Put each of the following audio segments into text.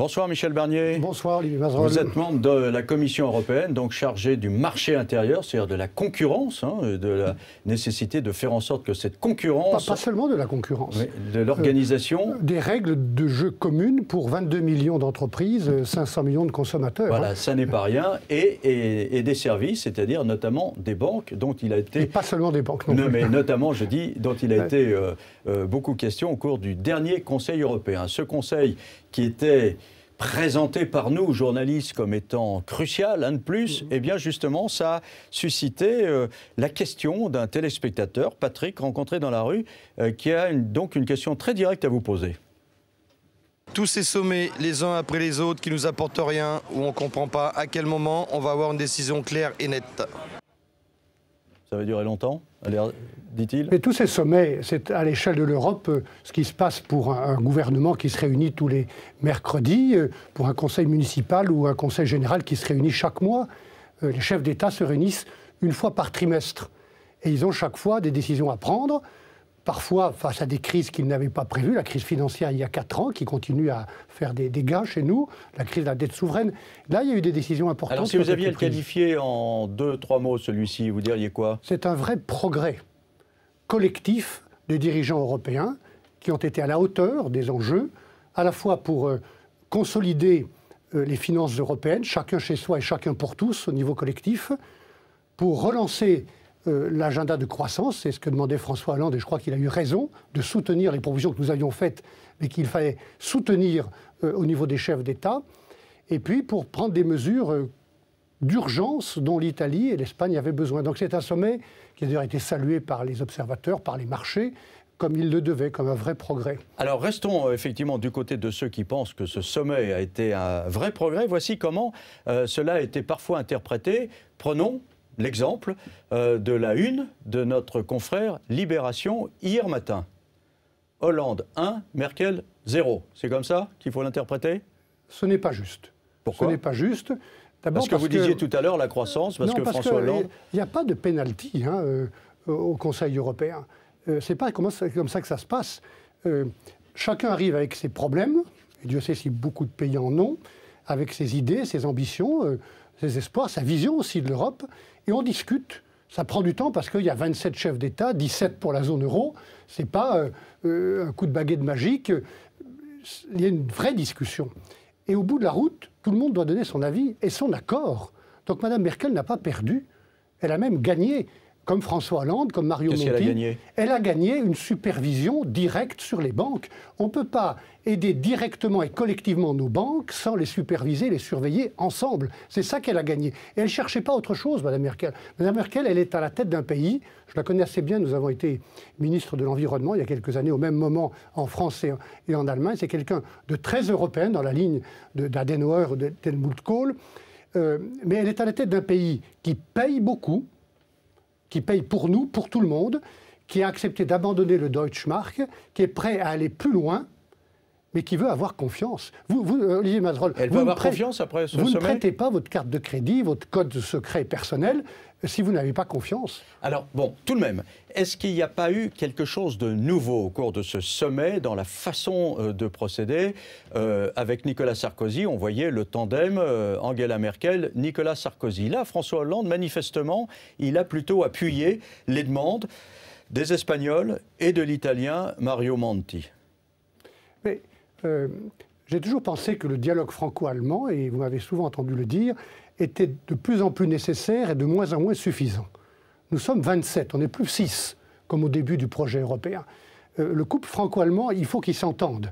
Bonsoir Michel Barnier. Bonsoir Olivier Mazerolle. Vous êtes membre de la Commission européenne, donc chargé du marché intérieur, c'est-à-dire de la concurrence, de la nécessité de faire en sorte que cette concurrence... Pas seulement de la concurrence. Oui, de l'organisation... des règles de jeu communes pour 22 millions d'entreprises, 500 millions de consommateurs. Voilà, ça n'est pas rien. Et des services, c'est-à-dire notamment des banques dont il a été... Et pas seulement des banques non plus. Mais notamment, je dis, dont il a été beaucoup question au cours du dernier Conseil européen. Ce Conseil qui était présenté par nous, journalistes, comme étant crucial, un de plus, eh bien justement, ça a suscité la question d'un téléspectateur, Patrick, rencontré dans la rue, qui a donc une question très directe à vous poser. Tous ces sommets, les uns après les autres, qui nous apportent rien, où on ne comprend pas à quel moment on va avoir une décision claire et nette. Ça va durer longtemps, dit-il. Mais tous ces sommets, c'est à l'échelle de l'Europe ce qui se passe pour un gouvernement qui se réunit tous les mercredis, pour un conseil municipal ou un conseil général qui se réunit chaque mois. Les chefs d'État se réunissent une fois par trimestre. Et ils ont chaque fois des décisions à prendre, parfois face à des crises qu'ils n'avaient pas prévues. La crise financière il y a 4 ans, qui continue à faire des dégâts chez nous, la crise de la dette souveraine. Là, il y a eu des décisions importantes. Alors si vous aviez à le qualifier en 2-3 mots, celui-ci, vous diriez quoi? C'est un vrai progrès collectif de dirigeants européens qui ont été à la hauteur des enjeux, à la fois pour consolider les finances européennes, chacun chez soi et chacun pour tous au niveau collectif, pour relancer l'agenda de croissance, c'est ce que demandait François Hollande, et je crois qu'il a eu raison, de soutenir les propositions que nous avions faites, mais qu'il fallait soutenir au niveau des chefs d'État, et puis pour prendre des mesures d'urgence dont l'Italie et l'Espagne avaient besoin. Donc c'est un sommet qui a d'ailleurs été salué par les observateurs, par les marchés, comme il le devait, comme un vrai progrès. Alors restons effectivement du côté de ceux qui pensent que ce sommet a été un vrai progrès. Voici comment cela a été parfois interprété. Prenons l'exemple de la une de notre confrère Libération hier matin. Hollande 1, Merkel 0. C'est comme ça qu'il faut l'interpréter? Ce n'est pas juste. Pourquoi? Ce n'est pas juste. Parce que vous disiez tout à l'heure la croissance, parce que François Hollande... Il n'y a pas de pénalty au Conseil européen. C'est pas comme ça que ça se passe. Chacun arrive avec ses problèmes, et Dieu sait si beaucoup de pays en ont, avec ses idées, ses ambitions, ses espoirs, sa vision aussi de l'Europe, et on discute. Ça prend du temps parce qu'il y a 27 chefs d'État, 17 pour la zone euro. Ce n'est pas un coup de baguette magique. Il y a une vraie discussion. Et au bout de la route, tout le monde doit donner son avis et son accord. Donc Mme Merkel n'a pas perdu. Elle a même gagné, comme François Hollande, comme Mario Monti. Qu'est-ce qu'elle a gagné ? Elle a gagné une supervision directe sur les banques. On ne peut pas aider directement et collectivement nos banques sans les superviser, les surveiller ensemble. C'est ça qu'elle a gagné. Et elle ne cherchait pas autre chose, Mme Merkel. Mme Merkel, elle est à la tête d'un pays. Je la connais assez bien. Nous avons été ministre de l'Environnement il y a quelques années, au même moment en France et en Allemagne. C'est quelqu'un de très européen dans la ligne d'Adenauer ou de Helmut Kohl. Mais elle est à la tête d'un pays qui paye beaucoup, qui paye pour nous, pour tout le monde, qui a accepté d'abandonner le Deutschmark, qui est prêt à aller plus loin, mais qui veut avoir confiance. Olivier Mazerolle, elle veut avoir confiance après ce sommet. Vous ne prêtez pas votre carte de crédit, votre code secret personnel, si vous n'avez pas confiance. Alors, bon, tout de même, est-ce qu'il n'y a pas eu quelque chose de nouveau au cours de ce sommet dans la façon de procéder avec Nicolas Sarkozy? On voyait le tandem Angela Merkel, Nicolas Sarkozy. Là, François Hollande, manifestement, il a plutôt appuyé les demandes des Espagnols et de l'Italien Mario Monti. Mais j'ai toujours pensé que le dialogue franco-allemand, et vous m'avez souvent entendu le dire, était de plus en plus nécessaire et de moins en moins suffisant. Nous sommes 27, on n'est plus 6, comme au début du projet européen. Le couple franco-allemand, il faut qu'ils s'entendent.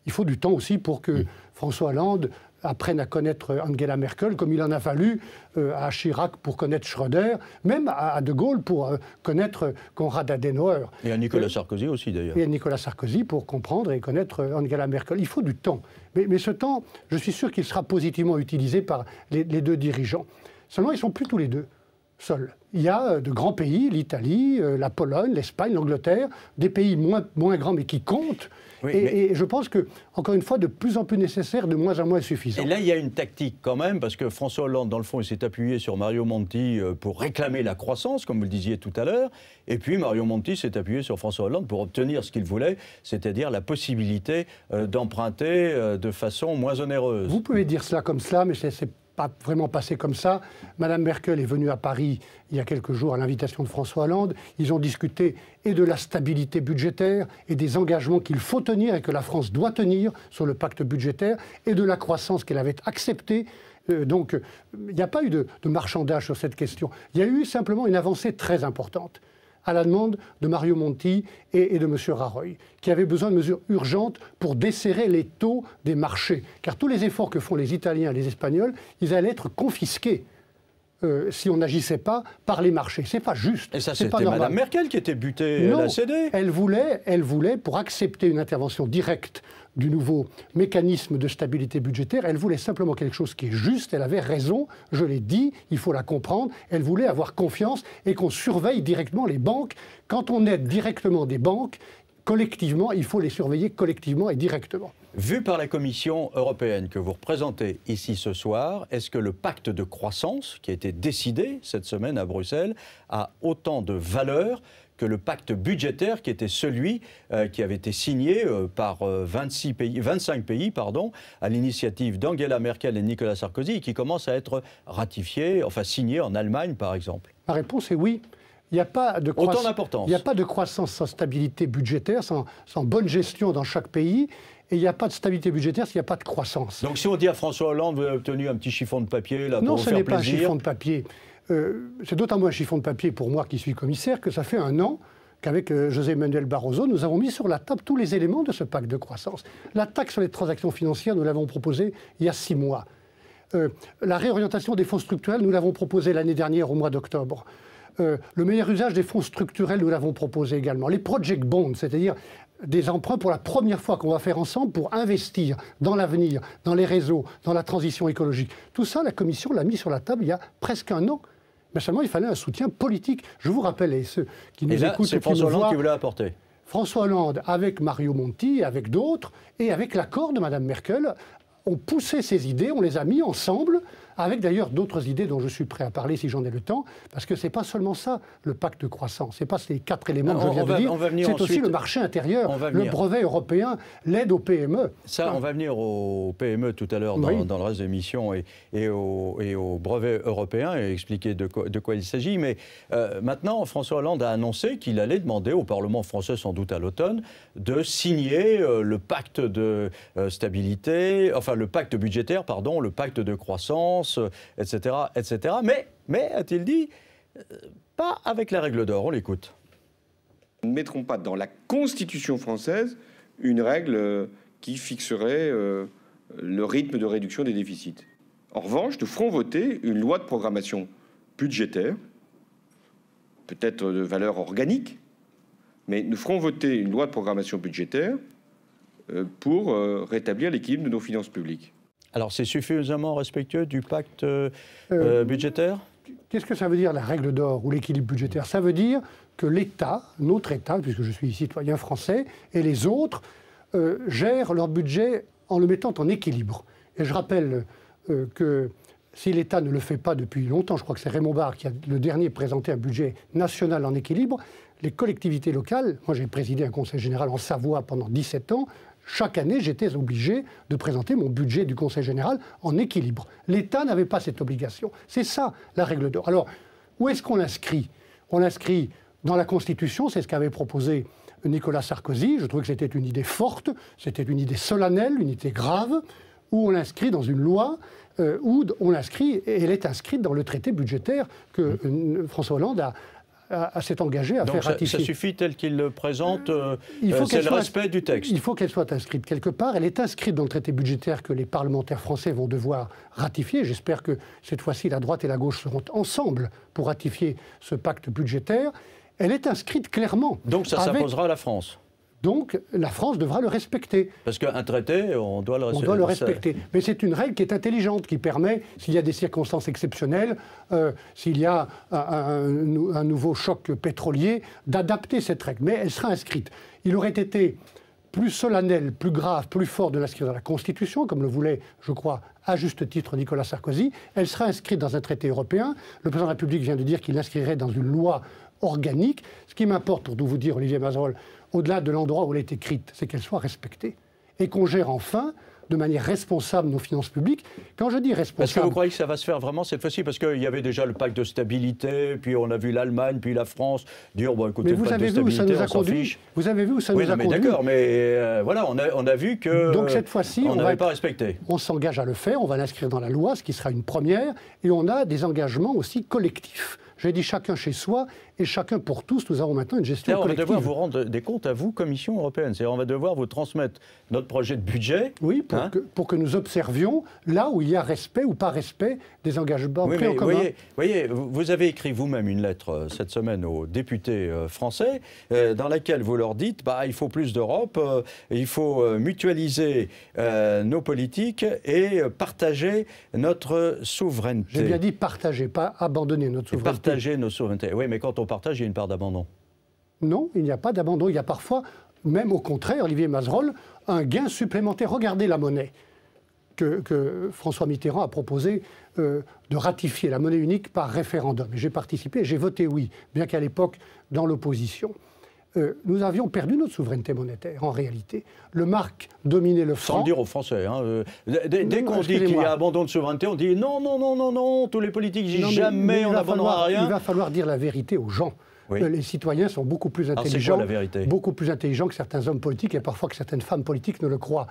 Il faut du temps aussi pour que François Hollande apprenne à connaître Angela Merkel, comme il en a fallu à Chirac pour connaître Schröder, même à De Gaulle pour connaître Konrad Adenauer. Et à Nicolas Sarkozy aussi, d'ailleurs. Et à Nicolas Sarkozy pour comprendre et connaître Angela Merkel. Il faut du temps. Mais ce temps, je suis sûr qu'il sera positivement utilisé par les deux dirigeants. Seulement, ils ne sont plus tous les deux. Seul. Il y a de grands pays, l'Italie, la Pologne, l'Espagne, l'Angleterre, des pays moins grands mais qui comptent. Oui, et je pense que, encore une fois, de plus en plus nécessaire, de moins en moins suffisant. Et là, il y a une tactique quand même, parce que François Hollande, dans le fond, il s'est appuyé sur Mario Monti pour réclamer la croissance, comme vous le disiez tout à l'heure. Et puis, Mario Monti s'est appuyé sur François Hollande pour obtenir ce qu'il voulait, c'est-à-dire la possibilité d'emprunter de façon moins onéreuse. Vous pouvez dire cela comme cela, mais c'est pas vraiment passé comme ça. Madame Merkel est venue à Paris il y a quelques jours à l'invitation de François Hollande. Ils ont discuté et de la stabilité budgétaire et des engagements qu'il faut tenir et que la France doit tenir sur le pacte budgétaire et de la croissance qu'elle avait acceptée. Donc, il n'y a pas eu de marchandage sur cette question. Il y a eu simplement une avancée très importante à la demande de Mario Monti et de M. Rajoy, qui avaient besoin de mesures urgentes pour desserrer les taux des marchés. Car tous les efforts que font les Italiens et les Espagnols, ils allaient être confisqués si on n'agissait pas par les marchés. C'est pas juste. Et ça, c'était Mme Merkel qui était butée, elle a cédé. Elle voulait, pour accepter une intervention directe du nouveau mécanisme de stabilité budgétaire, elle voulait simplement quelque chose qui est juste, elle avait raison, je l'ai dit, il faut la comprendre, elle voulait avoir confiance et qu'on surveille directement les banques. Quand on aide directement des banques, collectivement, il faut les surveiller collectivement et directement. Vu par la Commission européenne que vous représentez ici ce soir, est-ce que le pacte de croissance qui a été décidé cette semaine à Bruxelles a autant de valeur que le pacte budgétaire qui était celui qui avait été signé par 25 pays à l'initiative d'Angela Merkel et Nicolas Sarkozy et qui commence à être ratifié, enfin signé en Allemagne par exemple? La réponse est oui. Il n'y a pas de croissance sans stabilité budgétaire, sans bonne gestion dans chaque pays. Et il n'y a pas de stabilité budgétaire s'il n'y a pas de croissance. Donc si on dit à François Hollande, vous avez obtenu un petit chiffon de papier là, pour vous faire plaisir. Non, ce n'est pas un chiffon de papier. C'est d'autant moins un chiffon de papier pour moi qui suis commissaire que ça fait un an qu'avec José Manuel Barroso, nous avons mis sur la table tous les éléments de ce pacte de croissance. La taxe sur les transactions financières, nous l'avons proposée il y a 6 mois. La réorientation des fonds structurels, nous l'avons proposée l'année dernière au mois d'octobre. Le meilleur usage des fonds structurels, nous l'avons proposé également. Les project bonds, c'est-à-dire des emprunts pour la première fois qu'on va faire ensemble pour investir dans l'avenir, dans les réseaux, dans la transition écologique. Tout ça, la Commission l'a mis sur la table il y a presque un an. Mais seulement, il fallait un soutien politique. Je vous rappelle, et ceux qui nous écoutent... c'est François Hollande qui vous l'a apporté. François Hollande, avec Mario Monti, avec d'autres, et avec l'accord de Mme Merkel, ont poussé ces idées, on les a mis ensemble, avec d'ailleurs d'autres idées dont je suis prêt à parler si j'en ai le temps, parce que ce n'est pas seulement ça, le pacte de croissance. Ce n'est pas ces 4 éléments que je viens de dire, c'est aussi le marché intérieur, le brevet européen, l'aide aux PME. Ça, on va venir aux PME tout à l'heure dans le reste de l'émission et au brevet européen et expliquer de quoi il s'agit. Mais maintenant, François Hollande a annoncé qu'il allait demander au Parlement français, sans doute à l'automne, de signer le pacte de stabilité, enfin le pacte budgétaire, pardon, le pacte de croissance, etc., etc. Mais a-t-il dit, pas avec la règle d'or. On l'écoute. Nous ne mettrons pas dans la Constitution française une règle qui fixerait le rythme de réduction des déficits. En revanche, nous ferons voter une loi de programmation budgétaire, peut-être de valeur organique, mais nous ferons voter une loi de programmation budgétaire pour rétablir l'équilibre de nos finances publiques. Alors, c'est suffisamment respectueux du pacte budgétaire? Qu'est-ce que ça veut dire, la règle d'or ou l'équilibre budgétaire? Ça veut dire que l'État, notre État, puisque je suis citoyen français, et les autres, gèrent leur budget en le mettant en équilibre. Et je rappelle que si l'État ne le fait pas depuis longtemps, je crois que c'est Raymond Barre qui a le dernier présenté un budget national en équilibre, les collectivités locales, moi j'ai présidé un conseil général en Savoie pendant 17 ans, chaque année j'étais obligé de présenter mon budget du conseil général en équilibre. L'État n'avait pas cette obligation. C'est ça la règle d'or. Alors, où est-ce qu'on l'inscrit? On l'inscrit dans la Constitution, c'est ce qu'avait proposé Nicolas Sarkozy. Je trouve que c'était une idée forte, c'était une idée solennelle, une idée grave, où on l'inscrit dans une loi, où on l'inscrit, et elle est inscrite dans le traité budgétaire que François Hollande s'est engagé à faire ratifier. Ça suffit tel qu'il le présente, c'est le respect du texte. Il faut qu'elle soit inscrite quelque part. Elle est inscrite dans le traité budgétaire que les parlementaires français vont devoir ratifier. J'espère que cette fois-ci, la droite et la gauche seront ensemble pour ratifier ce pacte budgétaire. Elle est inscrite clairement. Donc ça s'imposera à la France? Donc la France devra le respecter. Parce qu'un traité, on doit le respecter. On doit le respecter. Mais c'est une règle qui est intelligente, qui permet, s'il y a des circonstances exceptionnelles, s'il y a un nouveau choc pétrolier, d'adapter cette règle. Mais elle sera inscrite. Il aurait été plus solennel, plus grave, plus fort de l'inscrire dans la Constitution, comme le voulait, je crois, à juste titre Nicolas Sarkozy. Elle sera inscrite dans un traité européen. Le président de la République vient de dire qu'il l'inscrirait dans une loi organique. Ce qui m'importe, pour tout vous dire, Olivier Mazerolle, au-delà de l'endroit où elle est écrite, c'est qu'elle soit respectée. Et qu'on gère enfin, de manière responsable, nos finances publiques. Quand je dis responsable... Est-ce que vous croyez que ça va se faire vraiment cette fois-ci? Parce qu'il y avait déjà le pacte de stabilité, puis on a vu l'Allemagne, puis la France dire, bon écoutez, mais le pacte de stabilité, on s'en fiche. Vous avez vu où ça nous a conduit? D'accord, mais voilà, on a vu que... Donc cette fois-ci, on n'avait pas respecté. On s'engage à le faire, on va l'inscrire dans la loi, ce qui sera une première, et on a des engagements aussi collectifs. J'ai dit chacun chez soi et chacun pour tous. Nous avons maintenant une gestion collective. On va devoir vous rendre des comptes à vous, Commission européenne. C'est-à-dire on va devoir vous transmettre notre projet de budget. Oui, pour que nous observions là où il y a respect ou pas respect des engagements pris en commun. Voyez, vous avez écrit vous-même une lettre cette semaine aux députés français dans laquelle vous leur dites il faut plus d'Europe, il faut mutualiser nos politiques et partager notre souveraineté. J'ai bien dit partager, pas abandonner notre souveraineté. Partager nos souverainetés. Oui, mais quand on partage, il y a une part d'abandon. Non, il n'y a pas d'abandon. Il y a parfois, même au contraire, Olivier Mazerolle, un gain supplémentaire. Regardez la monnaie que François Mitterrand a proposé de ratifier, la monnaie unique par référendum. J'ai participé, j'ai voté oui, bien qu'à l'époque, dans l'opposition. Nous avions perdu notre souveraineté monétaire, en réalité. Le mark dominait le franc. Sans le dire aux Français. Hein. Dès qu'on dit qu'il y a abandon de souveraineté, on dit non, non, non, non, non, tous les politiques disent jamais on n'abandonnera rien. Il va falloir dire la vérité aux gens. Oui. Les citoyens sont beaucoup plus intelligents, beaucoup plus intelligents que certains hommes politiques et parfois que certaines femmes politiques ne le croient.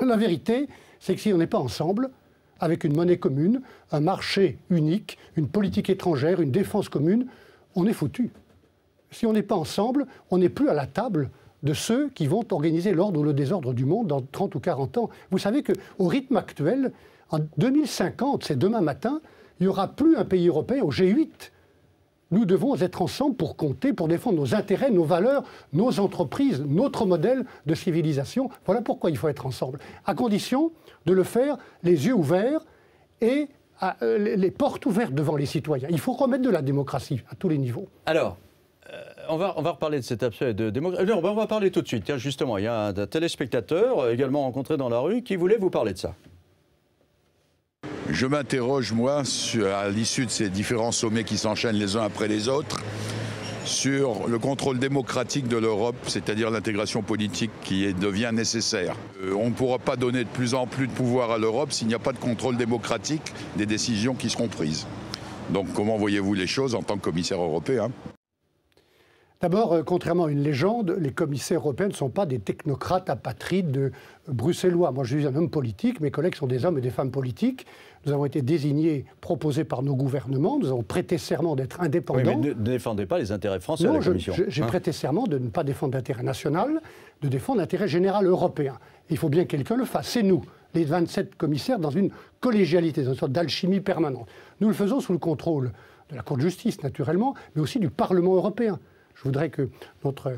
La vérité, c'est que si on n'est pas ensemble, avec une monnaie commune, un marché unique, une politique étrangère, une défense commune, on est foutu. Si on n'est pas ensemble, on n'est plus à la table de ceux qui vont organiser l'ordre ou le désordre du monde dans 30 ou 40 ans. Vous savez qu'au rythme actuel, en 2050, c'est demain matin, il n'y aura plus un pays européen au G8. Nous devons être ensemble pour compter, pour défendre nos intérêts, nos valeurs, nos entreprises, notre modèle de civilisation. Voilà pourquoi il faut être ensemble, à condition de le faire les yeux ouverts et les portes ouvertes devant les citoyens. Il faut remettre de la démocratie à tous les niveaux. Alors, on va reparler de cet aspect de démocratie. On va parler tout de suite. Tiens, justement, il y a un téléspectateur, également rencontré dans la rue, qui voulait vous parler de ça. Je m'interroge, moi, à l'issue de ces différents sommets qui s'enchaînent les uns après les autres, sur le contrôle démocratique de l'Europe, c'est-à-dire l'intégration politique qui devient nécessaire. On ne pourra pas donner de plus en plus de pouvoir à l'Europe s'il n'y a pas de contrôle démocratique des décisions qui seront prises. Donc comment voyez-vous les choses en tant que commissaire européen ? D'abord, contrairement à une légende, les commissaires européens ne sont pas des technocrates apatrides bruxellois. Moi, je suis un homme politique, mes collègues sont des hommes et des femmes politiques. Nous avons été désignés, proposés par nos gouvernements, nous avons prêté serment d'être indépendants. Oui, mais ne défendez pas les intérêts français à la Commission. J'ai prêté serment de ne pas défendre l'intérêt national, de défendre l'intérêt général européen. Il faut bien que quelqu'un le fasse. C'est nous, les 27 commissaires, dans une collégialité, dans une sorte d'alchimie permanente. Nous le faisons sous le contrôle de la Cour de justice, naturellement, mais aussi du Parlement européen. Je voudrais que notre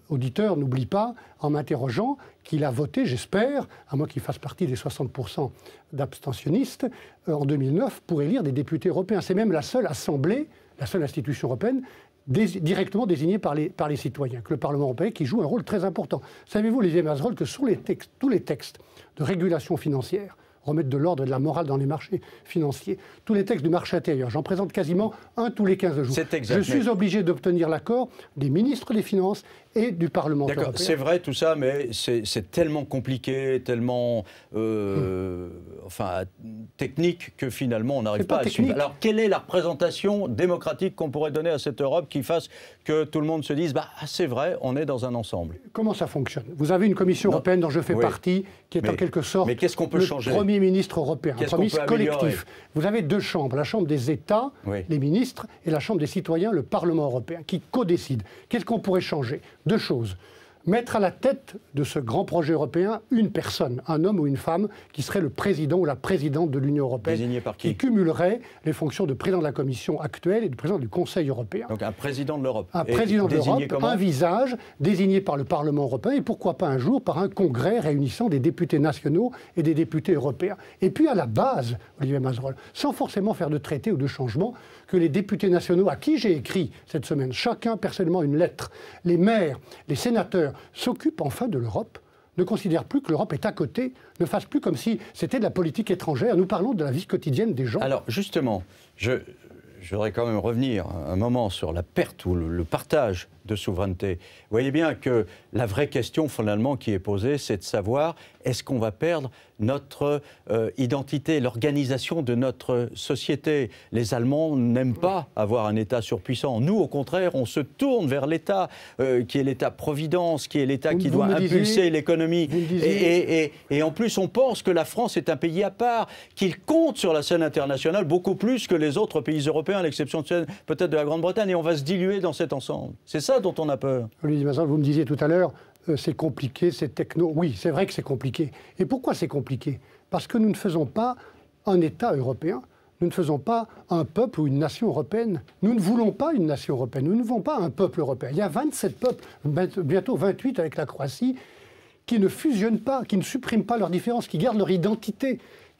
auditeur n'oublie pas, en m'interrogeant, qu'il a voté, j'espère, à moins qu'il fasse partie des 60% d'abstentionnistes, en 2009, pour élire des députés européens. C'est même la seule assemblée, la seule institution européenne, directement désignée par les citoyens, que le Parlement européen, qui joue un rôle très important. Savez-vous, Olivier Mazerolle, que sur tous les textes de régulation financière, remettre de l'ordre et de la morale dans les marchés financiers. Tous les textes du marché intérieur, j'en présente quasiment un tous les 15 jours. Je suis obligé d'obtenir l'accord des ministres des Finances et du Parlement européen. D'accord, c'est vrai tout ça, mais c'est tellement compliqué, tellement technique que finalement on n'arrive pas à suivre. Alors quelle est la représentation démocratique qu'on pourrait donner à cette Europe qui fasse que tout le monde se dise c'est vrai, on est dans un ensemble? Comment ça fonctionne? Vous avez une Commission européenne dont je fais partie, qui est en quelque sorte le Premier ministre européen, un Premier ministre collectif. Vous avez deux chambres, la Chambre des États, les ministres, et la Chambre des citoyens, le Parlement européen, qui codécide. Qu'est-ce qu'on pourrait changer? Deux choses. mettre à la tête de ce grand projet européen une personne, un homme ou une femme, qui serait le président ou la présidente de l'Union européenne. Désigné par qui cumulerait les fonctions de président de la Commission actuelle et de président du Conseil européen. Donc un président de l'Europe. Un président de l'Europe, un visage désigné par le Parlement européen et pourquoi pas un jour par un congrès réunissant des députés nationaux et des députés européens. Et puis à la base, Olivier Mazerolle, sans forcément faire de traité ou de changement, que les députés nationaux à qui j'ai écrit cette semaine, chacun personnellement une lettre, les maires, les sénateurs, s'occupent enfin de l'Europe, ne considèrent plus que l'Europe est à côté, ne fassent plus comme si c'était de la politique étrangère. Nous parlons de la vie quotidienne des gens. Alors justement, je voudrais quand même revenir un moment sur la perte ou le partage de souveraineté. Vous voyez bien que la vraie question finalement qui est posée, c'est de savoir est-ce qu'on va perdre notre identité, l'organisation de notre société. Les Allemands n'aiment pas avoir un État surpuissant. Nous, au contraire, on se tourne vers l'État qui est l'État-providence, qui est l'État qui doit impulser l'économie. Et en plus, on pense que la France est un pays à part, qu'il compte sur la scène internationale beaucoup plus que les autres pays européens, à l'exception peut-être de la Grande-Bretagne, et on va se diluer dans cet ensemble. C'est ça dont on a peur. Olivier Mazerolle, vous me disiez tout à l'heure, c'est compliqué, c'est techno. Oui, c'est vrai que c'est compliqué. Et pourquoi c'est compliqué? Parce que nous ne faisons pas un État européen, nous ne faisons pas un peuple ou une nation européenne. Nous ne voulons pas une nation européenne, nous ne voulons pas un peuple européen. Il y a 27 peuples, bientôt 28 avec la Croatie, qui ne fusionnent pas, qui ne suppriment pas leurs différences, qui gardent leur identité.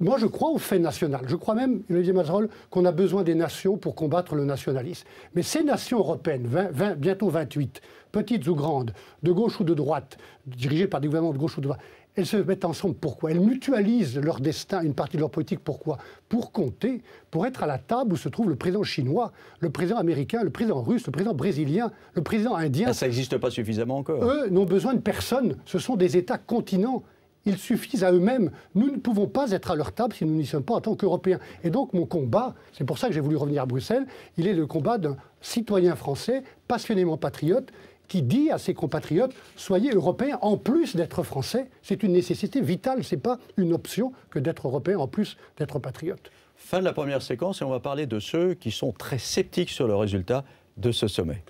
Moi, je crois au fait national. Je crois même, Olivier Mazerolle, qu'on a besoin des nations pour combattre le nationalisme. Mais ces nations européennes, bientôt 28, petites ou grandes, de gauche ou de droite, dirigées par des gouvernements de gauche ou de droite, elles se mettent ensemble. Pourquoi? Elles mutualisent leur destin, une partie de leur politique. Pourquoi? Pour compter, pour être à la table où se trouve le président chinois, le président américain, le président russe, le président brésilien, le président indien. Ça n'existe pas suffisamment encore. Eux n'ont besoin de personne. Ce sont des États-continents. Ils suffisent à eux-mêmes. Nous ne pouvons pas être à leur table si nous n'y sommes pas en tant qu'Européens. Et donc mon combat, c'est pour ça que j'ai voulu revenir à Bruxelles, il est le combat d'un citoyen français passionnément patriote qui dit à ses compatriotes « Soyez Européens en plus d'être Français ». C'est une nécessité vitale, ce n'est pas une option que d'être Européen en plus d'être patriote. Fin de la première séquence et on va parler de ceux qui sont très sceptiques sur le résultat de ce sommet.